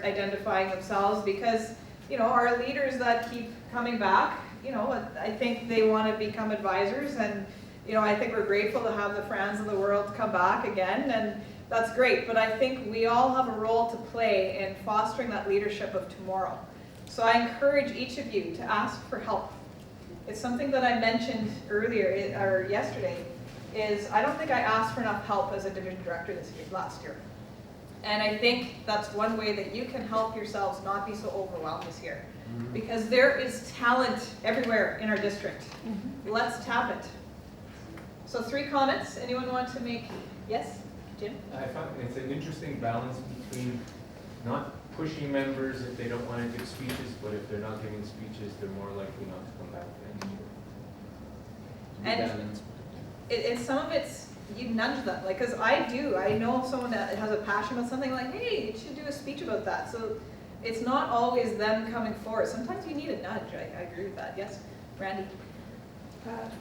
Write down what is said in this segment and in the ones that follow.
identifying themselves, because our leaders that keep coming back, I think they want to become advisors, and I think we're grateful to have the Frans of the world come back again, and that's great. But I think we all have a role to play in fostering that leadership of tomorrow. So I encourage each of you to ask for help. It's something that I mentioned earlier, or yesterday, is I don't think I asked for enough help as a division director last year. And I think that's one way that you can help yourselves not be so overwhelmed this year. Because there is talent everywhere in our district. Let's tap it. So 3 comments. Anyone want to make? Yes, Jim? I find it's an interesting balance between not pushing members if they don't want to give speeches, but if they're not giving speeches, they're more likely not to come back next year. And some of it's, you nudge them, like, because I know someone that has a passion about something, like, hey, you should do a speech about that. So it's not always them coming forward. Sometimes you need a nudge. I agree with that. Yes, Randy?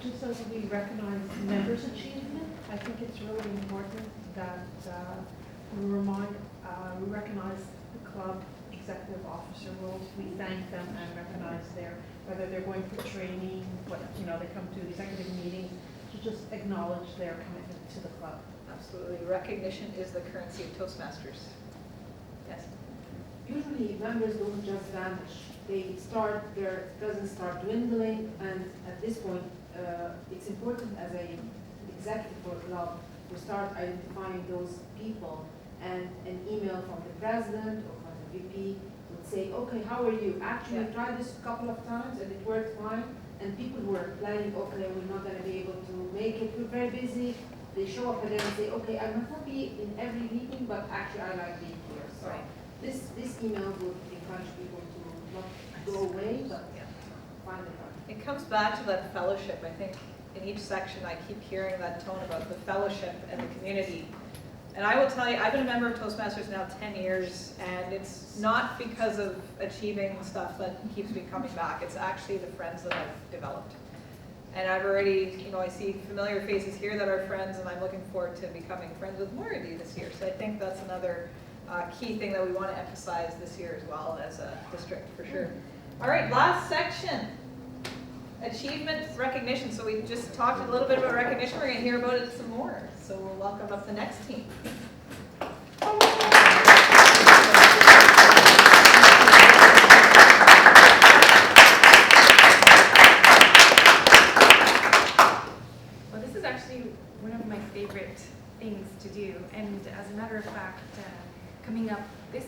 Just as we recognize members' achievement, I think it's really important that we recognize the club executive officer roles. We thank them and recognize whether they're going for training, they come to executive meetings, to just acknowledge their commitment to the club. Absolutely. Recognition is the currency of Toastmasters. Yes. Usually members don't just vanish. Their presence start dwindling, and at this point, it's important as an executive for a club to start identifying those people, and an email from the president or from the VP would say, okay, how are you? Actually, we tried this a couple of times and it worked fine, and people were planning, okay, we're not going to be able to make it, we're very busy. They show up and then say, okay, I might not be in every meeting, but actually I like being here. So this email would encourage people to not go away, but find it hard. It comes back to that fellowship. I think in each section I keep hearing that tone about the fellowship and the community. And I will tell you, I've been a member of Toastmasters now 10 years, and it's not because of achieving stuff that keeps me coming back. It's actually the friends that I've developed. And I've already, I see familiar faces here that are friends, and I'm looking forward to becoming friends with more of you this year. So I think that's another key thing that we want to emphasize this year as well as a district, for sure. All right, last section. Achievement recognition. So we just talked a little bit about recognition. We're going to hear about it some more. So we'll welcome up the next team. Well, this is actually one of my favorite things to do. And as a matter of fact, coming up this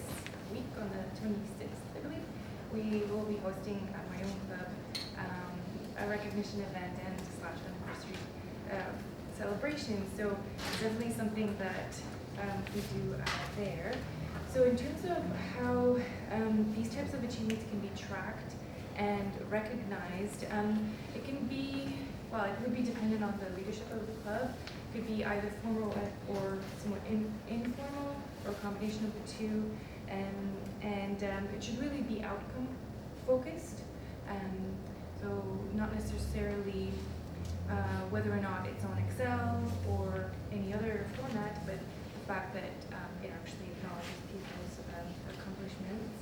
week on the 26th, I believe, we will be hosting at my own club a recognition event and / anniversary celebration. So it's definitely something that we do there. So in terms of how these types of achievements can be tracked and recognized, it can be, well, it would be dependent on the leadership of the club. It could be either formal or somewhat informal, or a combination of the two. And it should really be outcome focused. So not necessarily whether or not it's on Excel or any other format, but the fact that it actually acknowledges people's accomplishments.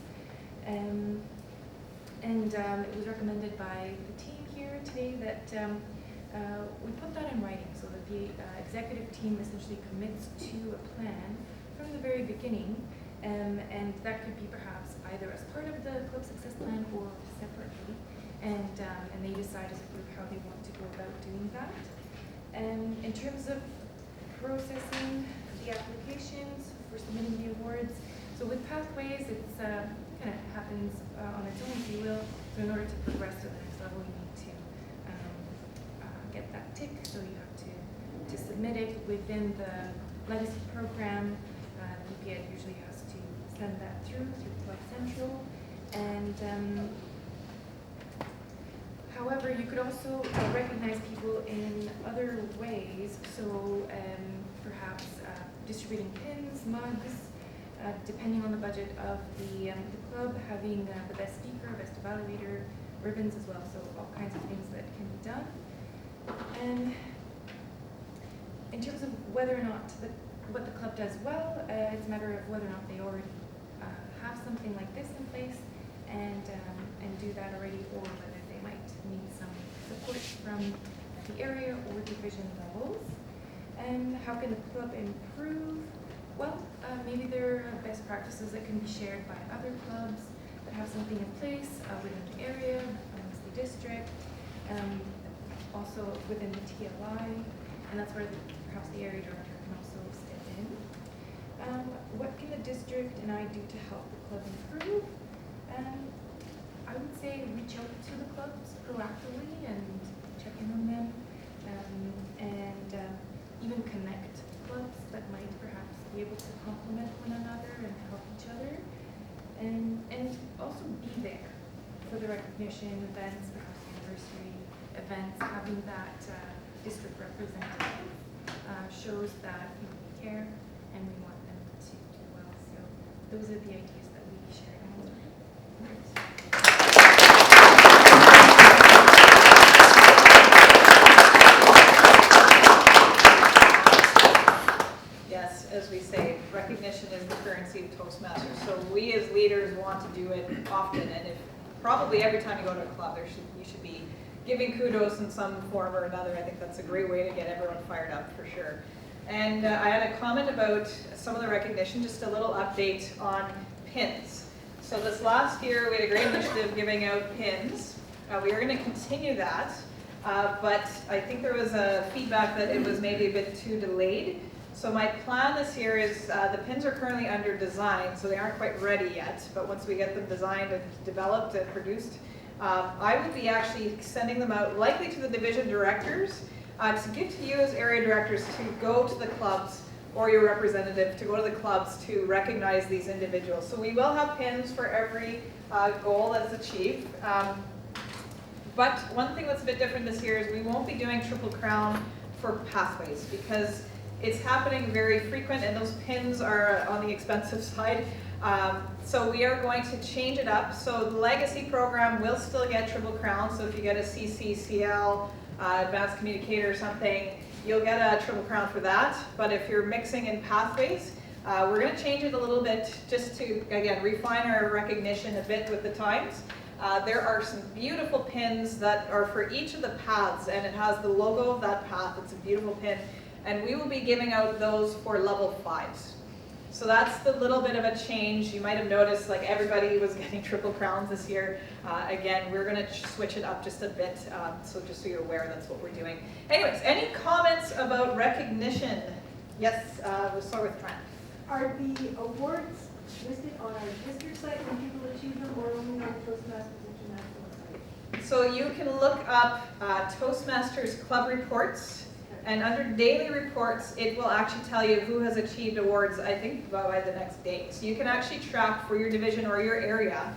It was recommended by the team here today that we put that in writing so that the executive team essentially commits to a plan from the very beginning. And that could be perhaps either as part of the club success plan or separately. And they decide as a group how they want to go about doing that. In terms of processing the applications for submitting the awards, so with pathways, it's kind of happens on its own, if you will. So in order to progress to the next level, you need to get that tick. So you have to submit it within the legacy program. The PPI usually has to send that through Club Central. And however, you could also recognize people in other ways. So perhaps distributing pins, mugs, depending on the budget of the club, having the best speaker, best evaluator, ribbons as well. So all kinds of things that can be done. And in terms of whether or not what the club does well, it's a matter of whether or not they already have something like this in place and do that already, or whether they might need some support from the area or division levels. And how can the club improve? Well, maybe there are best practices that can be shared by other clubs that have something in place within the area, amongst the district, also within the TLI, and that's where perhaps the area director can also step in. What can the district and I do to help the club improve? I would say reach out to the clubs proactively and check in on them, and even connect clubs that might perhaps be able to complement one another and help each other, and also be there for the recognition events, perhaps anniversary events. Having that district representative shows that we care and we want them to do well. So those are the ideas that we shared. Yes, as we say, recognition is the currency of Toastmasters. So we as leaders want to do it often, and if probably every time you go to a club, you should be giving kudos in some form or another. I think that's a great way to get everyone fired up for sure. And I had a comment about some of the recognition, just a little update on pins. So this last year we had a great initiative giving out pins. We are going to continue that, but I think there was a feedback that it was maybe a bit too delayed. So my plan this year is the pins are currently under design, so they aren't quite ready yet, but once we get them designed and developed and produced, I will be actually sending them out likely to the division directors to give to you as area directors to go to the clubs, or your representative to go to the clubs to recognize these individuals. So we will have pins for every goal that's achieved. But one thing that's a bit different this year is we won't be doing Triple Crown for pathways, because it's happening very frequent and those pins are on the expensive side. So we are going to change it up. So the legacy program will still get Triple Crown. So if you get a CCCL, advanced communicator or something, you'll get a Triple Crown for that. But if you're mixing in pathways, we're going to change it a little bit just to, again, refine our recognition a bit with the times. There are some beautiful pins that are for each of the paths, and it has the logo of that path. It's a beautiful pin. And we will be giving out those for level 5s. So that's the little bit of a change. You might have noticed like everybody was getting Triple Crowns this year. Again, we're going to switch it up just a bit, so just so you're aware that's what we're doing. Anyways, any comments about recognition? Yes, we'll start with Trent. Are the awards listed on our district site when people achieve them, or only on Toastmasters International site? So you can look up Toastmasters Club Reports. And under daily reports, it will actually tell you who has achieved awards, I think, by the next day. So you can actually track for your division or your area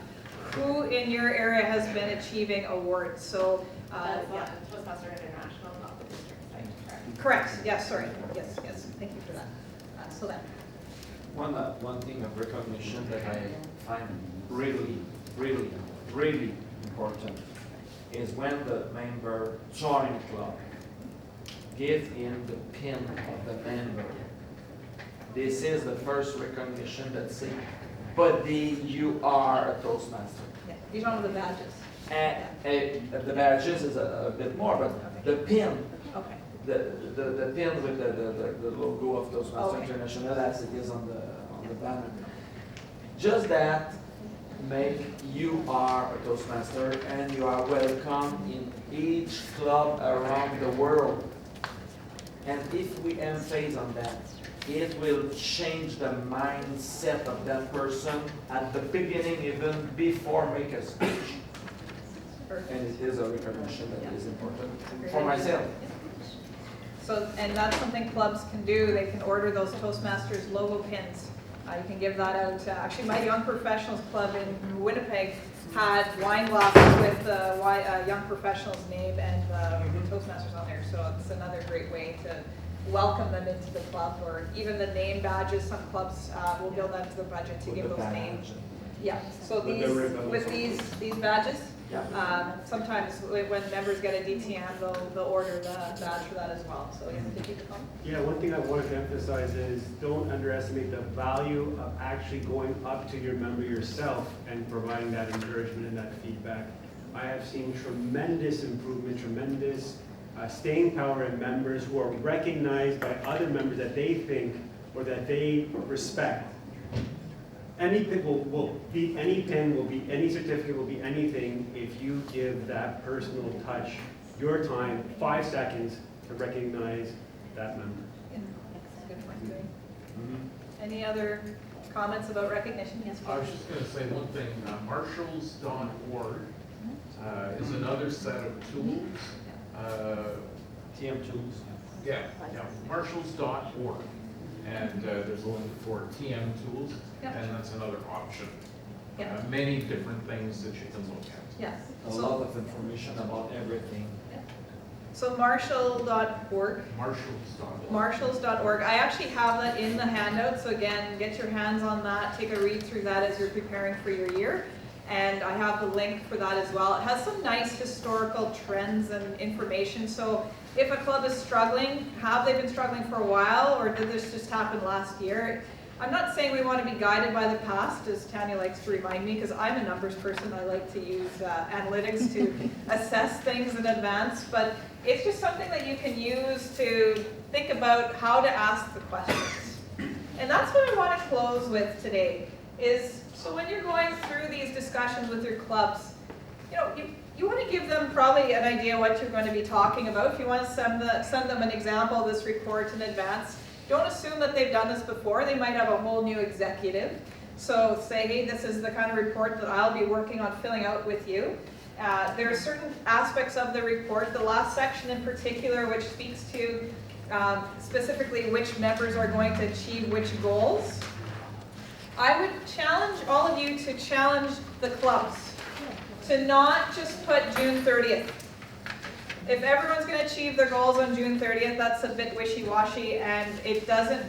who in your area has been achieving awards. So, that's yeah. Toastmasters International, not the district site, correct? Correct. Yes, sorry. Yes, yes. Thank you for that. So then. One thing of recognition that I find really important is when the member join a club. Give him the pin of the member. This is the first recognition that says, buddy, you are a Toastmaster. Yeah, these are one of the badges. The badges is a bit more, but the pin, okay. the pin with the logo of Toastmasters International, as it is on the banner. Just that make you are a Toastmaster and you are welcome in each club around the world. And if we emphasize on that, it will change the mindset of that person at the beginning, even before make a speech. And it is a recognition that is important for myself. So, and that's something clubs can do. They can order those Toastmasters logo pins. You can give that out. Actually, my Young Professionals Club in Winnipeg had wine glasses with the Young Professionals name and Toastmasters on there. So it's another great way to welcome them into the club, or even the name badges. Some clubs will build that into the budget to give those names. Yeah. So these with these badges, Yeah. Sometimes when members get a DTM, they'll order the badge for that as well. So yeah, did you come? Yeah, one thing I wanted to emphasize is don't underestimate the value of actually going up to your member yourself and providing that encouragement and that feedback. I have seen tremendous improvement, tremendous staying power in members who are recognized by other members that they think or that they respect. Any pin will be any pin, will be any certificate, will be anything if you give that personal touch, your time, 5 seconds to recognize that member. Yeah, that's a good point, Greg. Any other comments about recognition? Yes, I was just going to say one thing, marshalls.org is another set of tools. TM tools. Yeah, marshalls.org. And there's a link for TM tools, Yep. and that's another option. Yep. Many different things that you can look at. Yes. A lot of information about everything. So marshall.org. Marshalls.org. Marshalls.org. I actually have that in the handout, so again, get your hands on that, take a read through that as you're preparing for your year. And I have the link for that as well. It has some nice historical trends and information. So if a club is struggling, have they been struggling for a while, or did this just happen last year? I'm not saying we want to be guided by the past, as Tanya likes to remind me, because I'm a numbers person. I like to use analytics to assess things in advance, but it's just something that you can use to think about how to ask the questions. And that's what I want to close with today, is so when you're going through these discussions with your clubs, you want to give them probably an idea what you're going to be talking about. If you want to send them an example of this report in advance, don't assume that they've done this before. They might have a whole new executive. So say, hey, this is the kind of report that I'll be working on filling out with you. There are certain aspects of the report, the last section in particular, which speaks to specifically which members are going to achieve which goals. I would challenge all of you to challenge the clubs to not just put June 30th. If everyone's going to achieve their goals on June 30th, that's a bit wishy-washy and it doesn't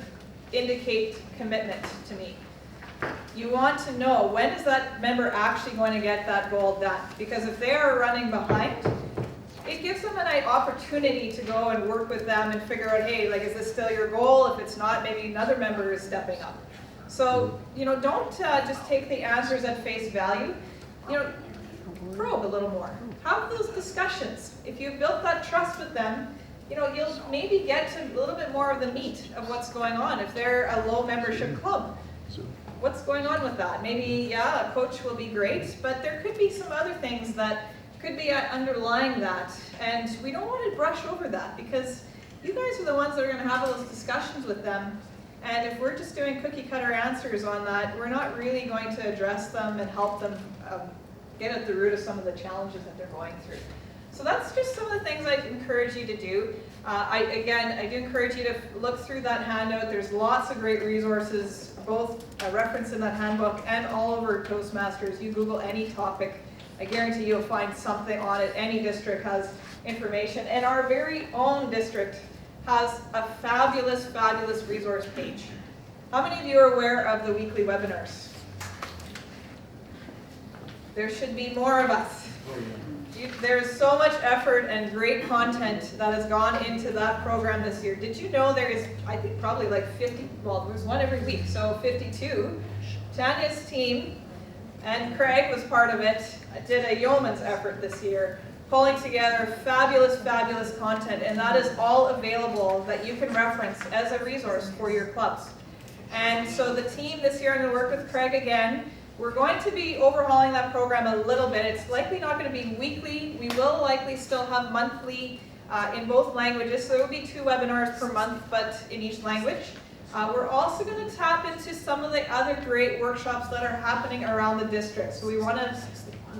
indicate commitment to me. You want to know, when is that member actually going to get that goal done? Because if they are running behind, it gives them an opportunity to go and work with them and figure out, hey, like, is this still your goal? If it's not, maybe another member is stepping up. So, don't just take the answers at face value. Probe a little more. Have those discussions. If you've built that trust with them, you'll maybe get to a little bit more of the meat of what's going on. If they're a low membership club, what's going on with that? Maybe, yeah, a coach will be great, but there could be some other things that could be underlying that. And we don't want to brush over that, because you guys are the ones that are going to have those discussions with them. And if we're just doing cookie cutter answers on that, we're not really going to address them and help them get at the root of some of the challenges that they're going through. So that's just some of the things I'd encourage you to do. I do encourage you to look through that handout. There's lots of great resources, both referenced in that handbook and all over Toastmasters. You Google any topic, I guarantee you'll find something on it. Any district has information. And our very own district has a fabulous, fabulous resource page. How many of you are aware of the weekly webinars? There should be more of us. There's so much effort and great content that has gone into that program this year. Did you know there is, I think probably like 50, well, there's one every week, so 52. Tanya's team, and Craig was part of it, did a yeoman's effort this year, pulling together fabulous, fabulous content, and that is all available that you can reference as a resource for your clubs. And so the team this year, I'm going to work with Craig again. We're going to be overhauling that program a little bit. It's likely not going to be weekly. We will likely still have monthly in both languages. So there will be 2 webinars per month, but in each language. We're also going to tap into some of the other great workshops that are happening around the district. So we want to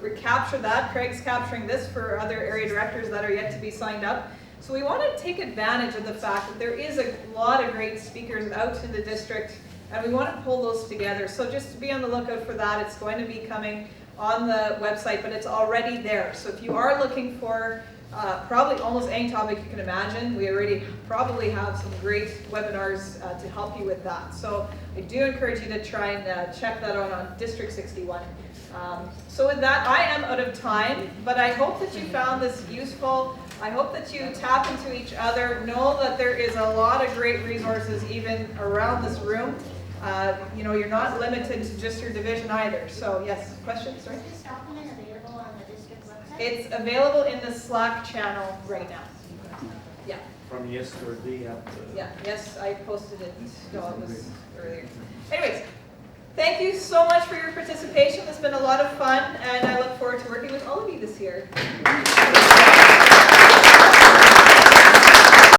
recapture that. Craig's capturing this for other area directors that are yet to be signed up. So we want to take advantage of the fact that there is a lot of great speakers out in the district, and we want to pull those together. So just be on the lookout for that. It's going to be coming on the website, but it's already there. So if you are looking for probably almost any topic you can imagine. We already probably have some great webinars to help you with that. So I do encourage you to try and check that out on District 61. So with that, I am out of time, but I hope that you found this useful. I hope that you tap into each other. Know that there is a lot of great resources even around this room. You know, you're not limited to just your division either. So yes, questions, sorry? Is this document available on the district website? It's available in the Slack channel right now. Yeah, From yesterday at yeah, yes, I posted it, no, it was earlier. Anyways, thank you so much for your participation. It's been a lot of fun, and I look forward to working with all of you this year.